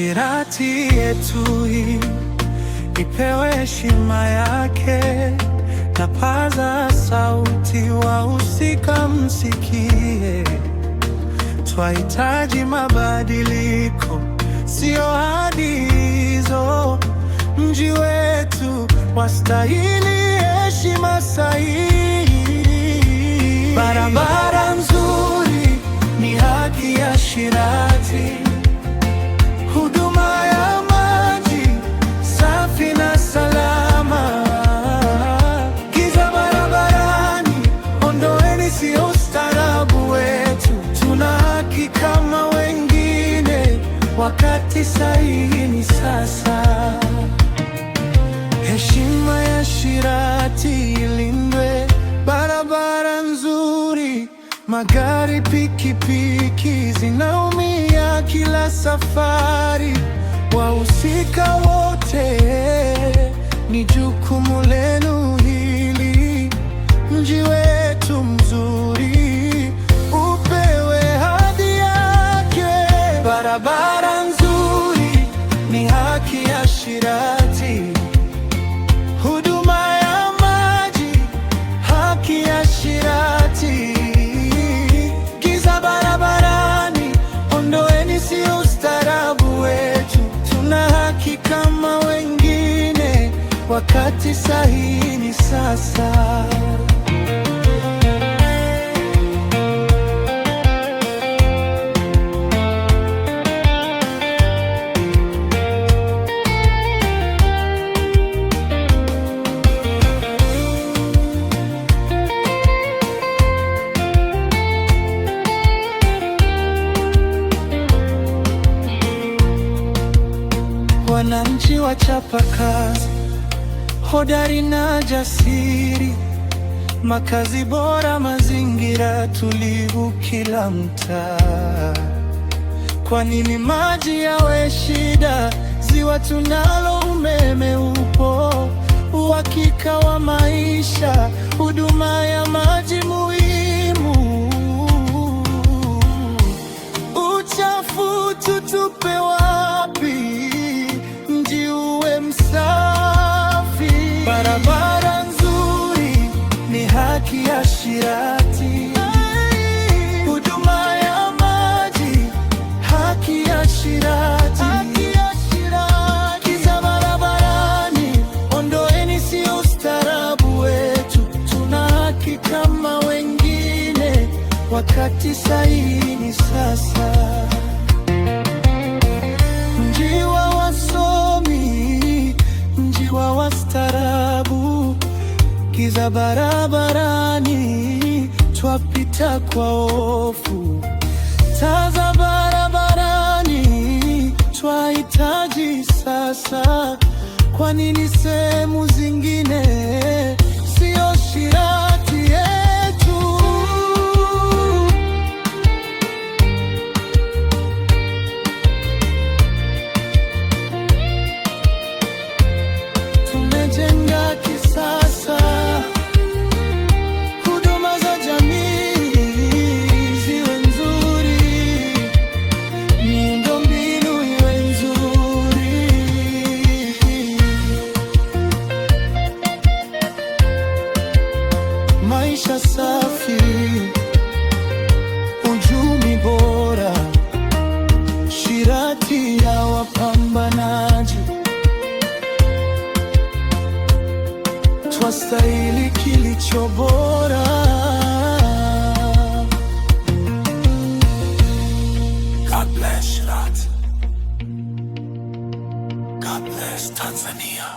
Shirati yetu hii ipewe heshima yake, na paza sauti, wahusika msikie. Twahitaji mabadiliko, sio ahadi hizo. Mji wetu wastahili heshima sahihi. Barabara nzuri ni haki ya Shirati. Huduma ya maji safi na salama. Giza barabarani ondoeni, sio ustaarabu wetu. Tuna haki kama wengine, wakati sahihi ni sasa. Heshima ya Shirati ilindwe. Barabara nzuri, magari, pikipiki zinaumia kila safari. Wahusika wote, ni jukumu lenu hili. Mji wetu mzuri upewe hadhi yake. Barabara nzuri ni haki ya Shirati. Huduma ya maji, haki ya Shirati. Giza barabarani ondoeni, sio ustaarabu wetu. Tuna haki kama wengine, wakati sahihi ni sasa. Wananchi wachapa kazi, hodari na jasiri. Makazi bora, mazingira tulivu kila mtaa. Kwa nini maji yawe shida? Ziwa tunalo, umeme upo, uhakika wa maisha. Huduma ya maji muhimu. Uchafu tutupe wapi? Mji uwe msafi. Barabara nzuri ni haki ya Shirati. Huduma ya maji, haki ya Shirati. Giza barabarani ondoeni, sio ustaarabu wetu. Tuna haki kama wengine, wakati sahihi ni sasa. Mji wa wasomi, mji wa wastaarabu. Giza barabarani twapita kwa hofu. Taa za barabarani twahitaji sasa. Kwa nini sehemu zingine sio Shirati yetu? Tumejenga kisasa, huduma za jamii ziwe nzuri, miundombinu iwe nzuri. Maisha safi, uchumi bora. Shirati ya wapambanaji. Twastahili kilicho bora. God bless Shirati. God bless Tanzania.